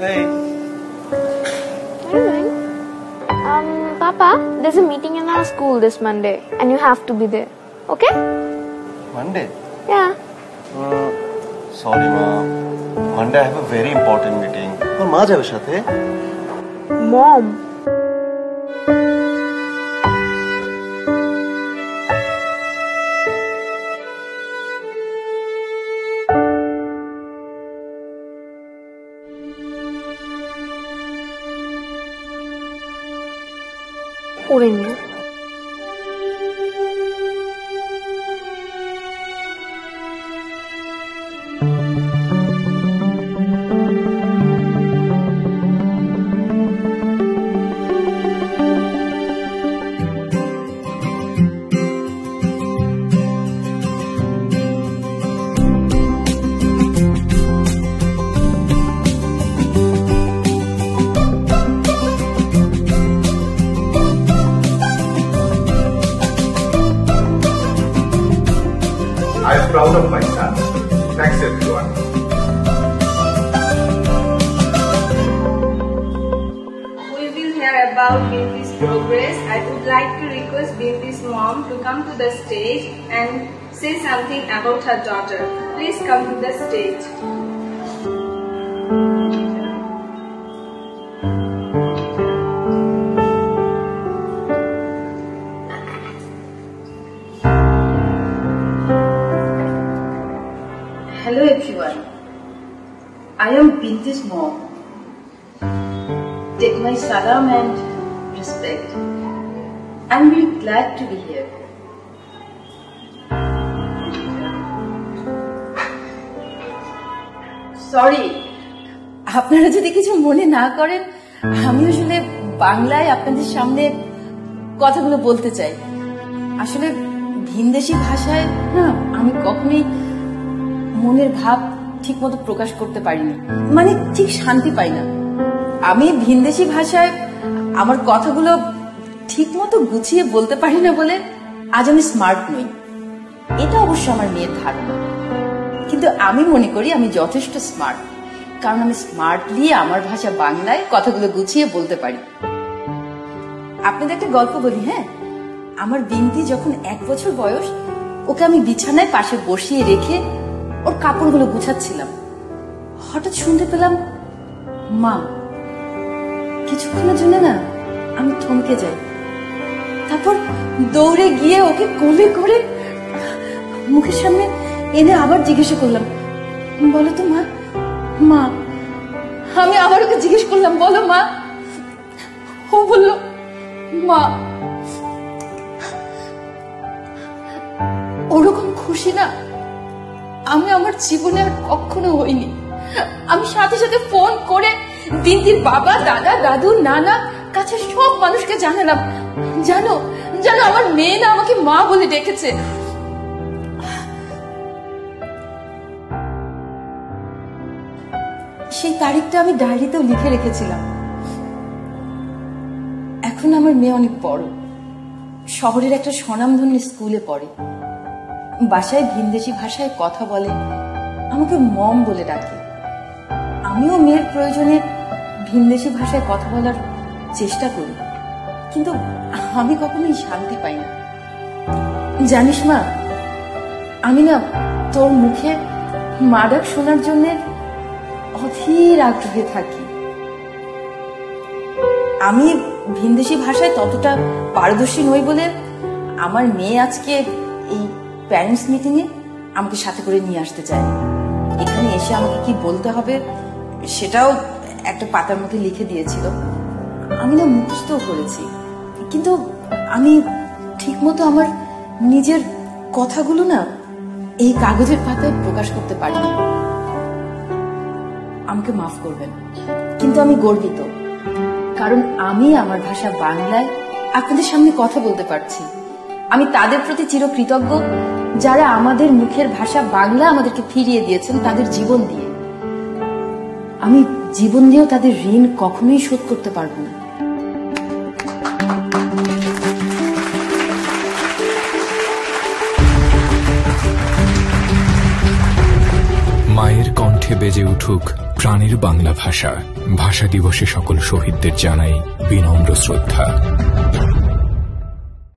Hey. What are you doing? Papa, there's a meeting in our school this Monday and you have to be there. Okay? Monday? Yeah. Sorry, Ma. Monday I have a very important meeting. Aur Ma jabe sathe? Mom. Orange. I am proud of my son. Thanks everyone. We will hear about Binti's progress. I would like to request Binti's mom to come to the stage and say something about her daughter. Please come to the stage. Hello everyone, I am Binti's mom. Take my salam and respect. I'm very glad to be here. Sorry, আপনারা যদি কিছু মনে না করেন, আমি আসলে বাংলায় আপনাদের সামনে কথাগুলো বলতে চাই। আসলে ভিনদেশী ভাষায় না আমি কখনোই মনের ভাব ঠিক মতো প্রকাশ করতে পারিনি, মানে ঠিক শান্তি পাই না। আমি ভিনদেশী ভাষায় আমার কথাগুলো ঠিক মতো গুছিয়ে বলতে পারি না বলে আজ আমি স্মার্ট নই, এটা অবশ্য আমার মেয়ের ধারণা। কিন্তু আমি মনে করি আমি যথেষ্ট স্মার্ট, কারণ আমি স্মার্টলি আমার ভাষা বাংলায় কথাগুলো গুছিয়ে বলতে পারি। আপনাদের একটা গল্প বলি। হ্যাঁ, আমার বিন্তি যখন 1 বছর বয়স, ওকে আমি বিছানায় পাশে বসিয়ে রেখে ওর কাপড়গুলো গুছাচ্ছিলাম। হঠাৎ শুনতে পেলাম মা। কিছুক্ষণের জন্য না আমি থমকে যাই, তারপর দৌড়ে গিয়ে ওকে কোলে করে মুখের সামনে এনে আবার জিজ্ঞাসা করলাম, বলো তো মা। মা, আমি আবার ওকে জিজ্ঞেস করলাম, বলো মা। ও বলল মা। ওরকম খুশি না আমি আমার জীবনে আর কখনো হইনি। আমি সাথে সাথে ফোন করে বিন্তির বাবা, দাদা, দাদু, নানা কাছে সব মানুষকে জানালাম, জানো জানো আমার মেয়ে না আমাকে মা বলে ডেকেছে। সেই তারিখটা আমি ডায়েরিতেও লিখে রেখেছিলাম। এখন আমার মেয়ে অনেক বড়, শহরের একটা স্বনামধন্য স্কুলে পড়ে, বাসায় ভিনদেশী ভাষায় কথা বলে, আমাকে মম বলে ডাকে। আমিও মেয়ের প্রয়োজনে ভিনদেশী ভাষায় কথা বলার চেষ্টা করি, কিন্তু আমি কখনোই শান্তি পাই না। জানিস মা, আমি না তোর মুখে মা ডাক শোনার জন্য অধীর আগ্রহে থাকি। আমি ভিনদেশী ভাষায় ততটা পারদর্শী নই বলে আমার মেয়ে আজকে এই প্যারেন্টস মিটিং এ আমাকে সাথে করে নিয়ে আসতে চায়। এখানে এসে আমাকে কি বলতে হবে সেটাও একটা পাতার মধ্যে লিখে দিয়েছিল। আমি না মুখস্থ করেছি, কিন্তু আমি ঠিকমতো আমার নিজের কথাগুলো না এই কাগজের পাতায় প্রকাশ করতে পারিনি। আমাকে মাফ করবেন, কিন্তু আমি গর্বিত, কারণ আমি আমার ভাষা বাংলায় আপনাদের সামনে কথা বলতে পারছি। আমি তাদের প্রতি চিরকৃতজ্ঞ যারা আমাদের মুখের ভাষা বাংলা আমাদেরকে ফিরিয়ে দিয়েছেন তাদের জীবন দিয়ে। আমি জীবন দিয়েও তাদের ঋণ কখনোই শোধ করতে পারবো না। মায়ের কণ্ঠে বেজে উঠুক প্রাণের বাংলা ভাষা। ভাষা দিবসে সকল শহীদদের জানাই বিনম্র শ্রদ্ধা।